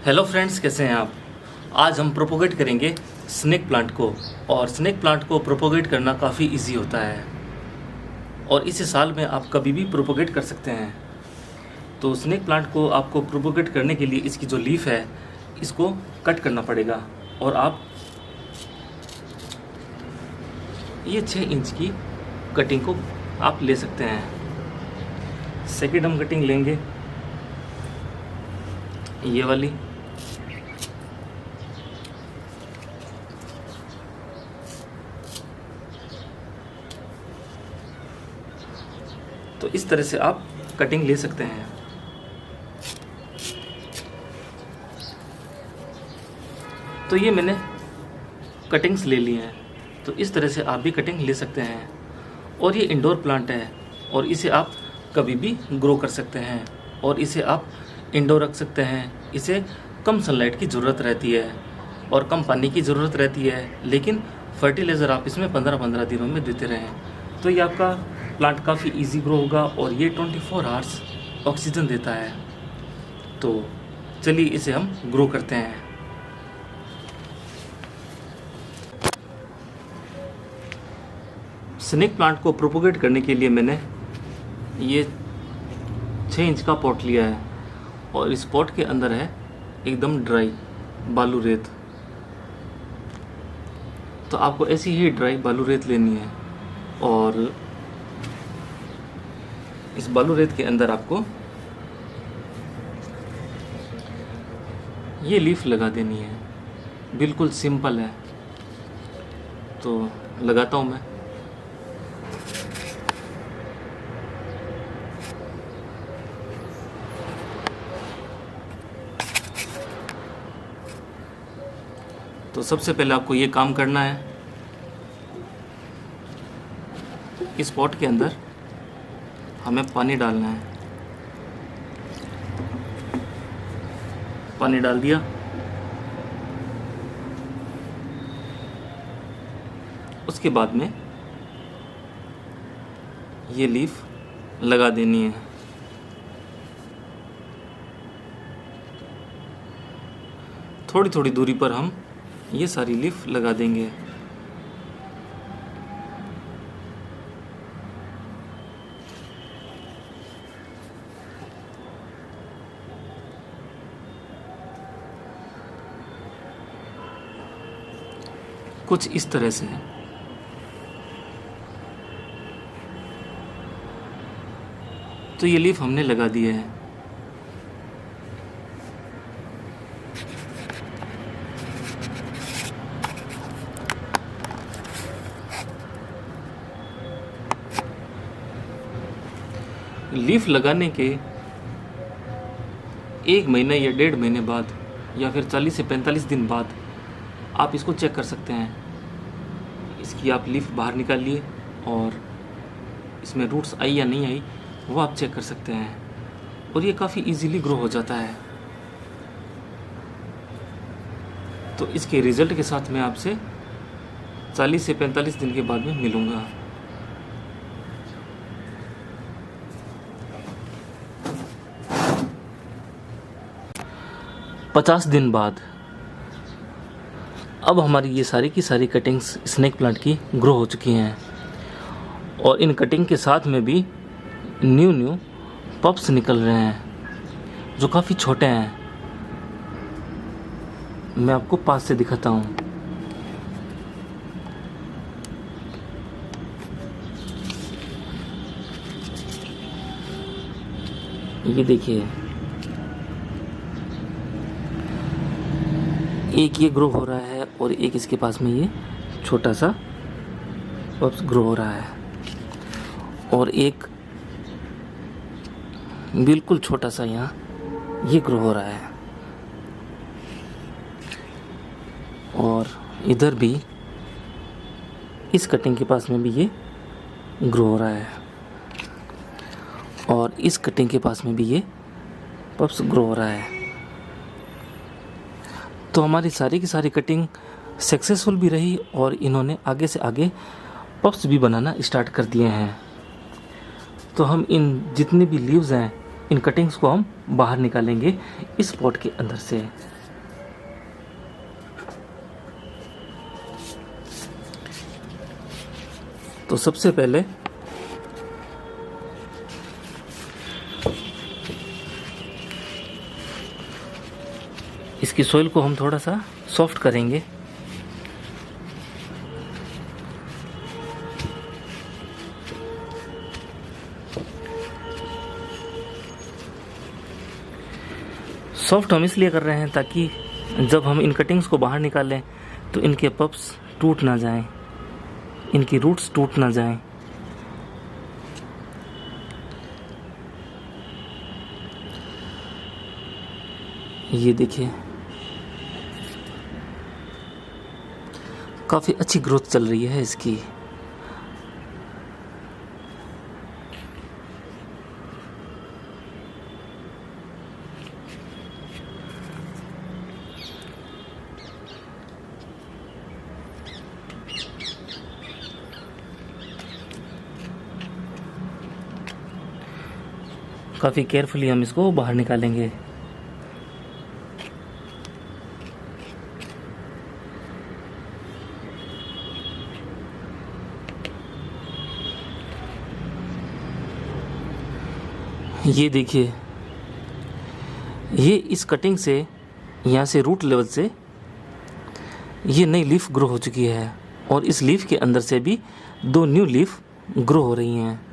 Hello friends, कैसे हैं आप। आज हम प्रोपोगेट करेंगे स्नेक प्लांट को। और स्नेक प्लांट को प्रोपोगेट करना काफ़ी इजी होता है और इसे साल में आप कभी भी प्रोपोगेट कर सकते हैं। तो स्नेक प्लांट को आपको प्रोपोगेट करने के लिए इसकी जो लीफ है इसको कट करना पड़ेगा। और आप ये 6 इंच की कटिंग को आप ले सकते हैं। सेकेंड हम कटिंग लेंगे ये वाली। तो इस तरह से आप कटिंग ले सकते हैं। तो ये मैंने कटिंग्स ले ली हैं, तो इस तरह से आप भी कटिंग ले सकते हैं। और ये इंडोर प्लांट है और इसे आप कभी भी ग्रो कर सकते हैं और इसे आप इंडोर रख सकते हैं। इसे कम सनलाइट की ज़रूरत रहती है और कम पानी की ज़रूरत रहती है, लेकिन फर्टिलाइज़र आप इसमें 15-15 दिनों में देते रहें तो ये आपका प्लांट काफ़ी इजी ग्रो होगा। और ये 24 आवर्स ऑक्सीजन देता है। तो चलिए इसे हम ग्रो करते हैं। स्नेक प्लांट को प्रोपोगेट करने के लिए मैंने ये 6 इंच का पॉट लिया है और इस पॉट के अंदर है एकदम ड्राई बालू रेत। तो आपको ऐसी ही ड्राई बालू रेत लेनी है और इस बालू रेत के अंदर आपको ये लीफ लगा देनी है। बिल्कुल सिंपल है, तो लगाता हूँ मैं। तो सबसे पहले आपको ये काम करना है, इस पॉट के अंदर हमें पानी डालना है। पानी डाल दिया। उसके बाद में ये लीफ लगा देनी है। थोड़ी थोड़ी दूरी पर हम ये सारी लीफ लगा देंगे। कुछ इस तरह से। तो ये लीफ हमने लगा दिया है। लीफ लगाने के 1 महीने या 1.5 महीने बाद या फिर 40 से 45 दिन बाद आप इसको चेक कर सकते हैं। इसकी आप लीफ बाहर निकालिए और इसमें रूट्स आई या नहीं आई वो आप चेक कर सकते हैं। और ये काफ़ी इजीली ग्रो हो जाता है। तो इसके रिज़ल्ट के साथ मैं आपसे 40 से 45 दिन के बाद में मिलूँगा। पचास दिन बाद अब हमारी ये सारी की सारी कटिंग्स स्नेक प्लांट की ग्रो हो चुकी हैं और इन कटिंग के साथ में भी न्यू पप्स निकल रहे हैं जो काफ़ी छोटे हैं। मैं आपको पास से दिखाता हूँ। ये देखिए, एक ये ग्रो हो रहा है और एक इसके पास में ये छोटा सा पप्स ग्रो हो रहा है और एक बिल्कुल छोटा सा यहाँ ये ग्रो हो रहा है और इधर भी इस कटिंग के पास में भी ये ग्रो हो रहा है और इस कटिंग के पास में भी ये पप्स ग्रो हो रहा है। तो हमारी सारी की सारी कटिंग सक्सेसफुल भी रही और इन्होंने आगे से आगे पप्स भी बनाना स्टार्ट कर दिए हैं। तो हम इन जितने भी लीव्स हैं इन कटिंग्स को हम बाहर निकालेंगे इस पॉट के अंदर से। तो सबसे पहले इसकी सॉइल को हम थोड़ा सा सॉफ्ट करेंगे। सॉफ्ट हम इसलिए कर रहे हैं ताकि जब हम इन कटिंग्स को बाहर निकालें तो इनके पप्स टूट ना जाएं, इनकी रूट्स टूट ना जाएं। ये देखिए काफ़ी अच्छी ग्रोथ चल रही है इसकी। काफ़ी केयरफुली हम इसको बाहर निकालेंगे। ये देखिए, ये इस कटिंग से यहाँ से रूट लेवल से ये नई लीफ ग्रो हो चुकी है और इस लीफ के अंदर से भी 2 न्यू लीफ ग्रो हो रही हैं।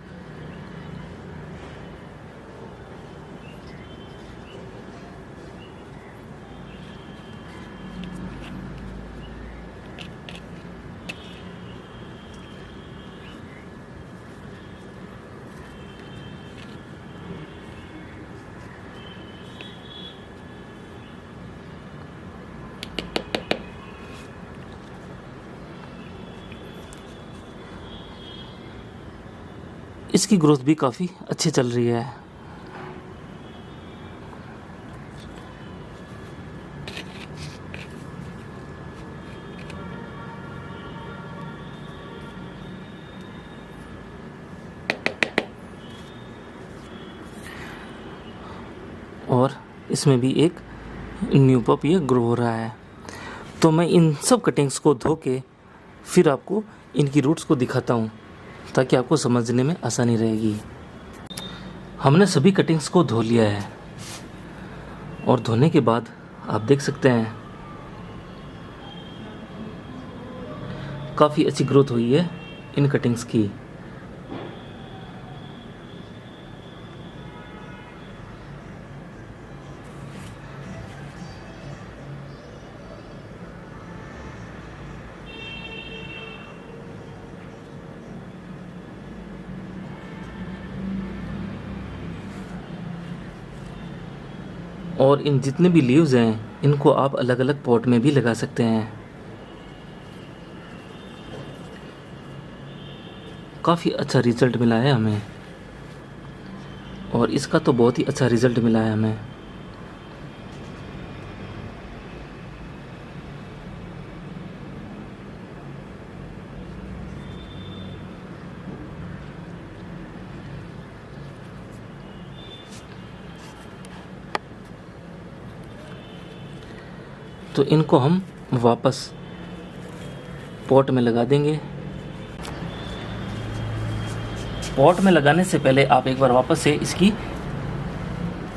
इसकी ग्रोथ भी काफ़ी अच्छी चल रही है। और इसमें भी एक न्यू पप ये ग्रो हो रहा है। तो मैं इन सब कटिंग्स को धो के फिर आपको इनकी रूट्स को दिखाता हूँ ताकि आपको समझने में आसानी रहेगी। हमने सभी कटिंग्स को धो लिया है और धोने के बाद आप देख सकते हैं काफ़ी अच्छी ग्रोथ हुई है इन कटिंग्स की। और इन जितने भी लीव्स हैं इनको आप अलग अलग पॉट में भी लगा सकते हैं। काफ़ी अच्छा रिजल्ट मिला है हमें और इसका तो बहुत ही अच्छा रिजल्ट मिला है हमें। तो इनको हम वापस पॉट में लगा देंगे। पॉट में लगाने से पहले आप एक बार वापस से इसकी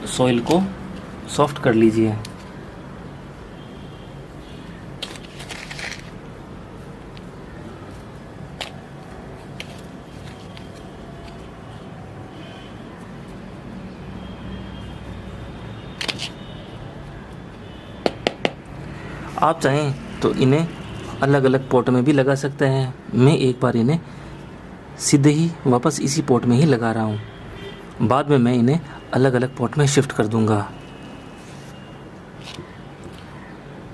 सॉइल को सॉफ्ट कर लीजिए। आप चाहें तो इन्हें अलग अलग पॉट में भी लगा सकते हैं। मैं एक बार इन्हें सीधे ही वापस इसी पॉट में ही लगा रहा हूँ। बाद में मैं इन्हें अलग अलग पॉट में शिफ्ट कर दूँगा।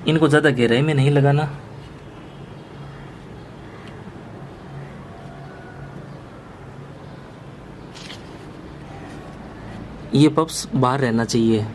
इनको ज़्यादा गहराई में नहीं लगाना। ये पप्स बाहर रहना चाहिए।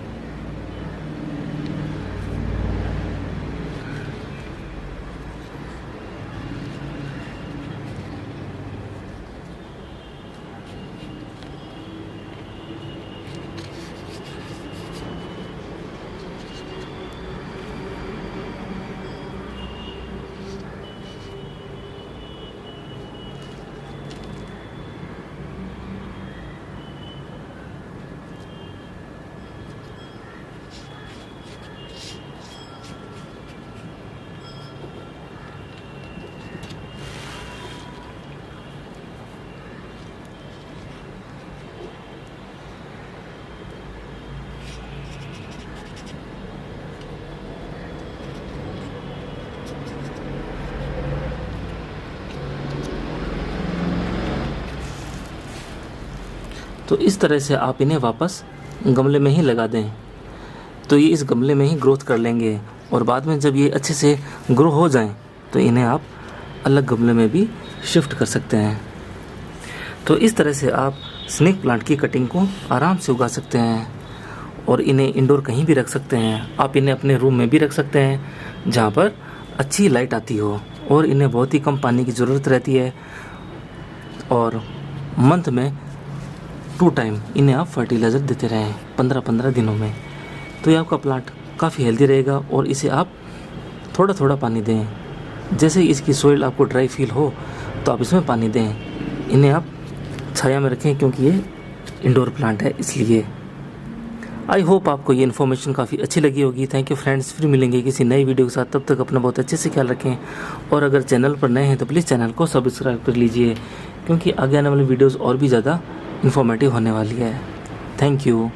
तो इस तरह से आप इन्हें वापस गमले में ही लगा दें, तो ये इस गमले में ही ग्रोथ कर लेंगे। और बाद में जब ये अच्छे से ग्रो हो जाएं तो इन्हें आप अलग गमले में भी शिफ्ट कर सकते हैं। तो इस तरह से आप स्नेक प्लांट की कटिंग को आराम से उगा सकते हैं और इन्हें इंडोर कहीं भी रख सकते हैं। आप इन्हें अपने रूम में भी रख सकते हैं जहाँ पर अच्छी लाइट आती हो, और इन्हें बहुत ही कम पानी की ज़रूरत रहती है, और मंथ में 2 टाइम इन्हें आप फर्टिलाइज़र देते रहें 15-15 दिनों में। तो ये आपका प्लांट काफ़ी हेल्दी रहेगा। और इसे आप थोड़ा थोड़ा पानी दें, जैसे ही इसकी सोइल आपको ड्राई फील हो तो आप इसमें पानी दें। इन्हें आप छाया में रखें क्योंकि ये इंडोर प्लांट है इसलिए। आई होप आपको ये इन्फॉर्मेशन काफ़ी अच्छी लगी होगी। थैंक यू फ्रेंड्स, फिर मिलेंगे किसी नई वीडियो के साथ। तब तक अपना बहुत अच्छे से ख्याल रखें, और अगर चैनल पर नए हैं तो प्लीज़ चैनल को सब्सक्राइब कर लीजिए, क्योंकि आगे आने वाली वीडियोज़ और भी ज़्यादा इन्फॉर्मेटिव होने वाली है। Thank you.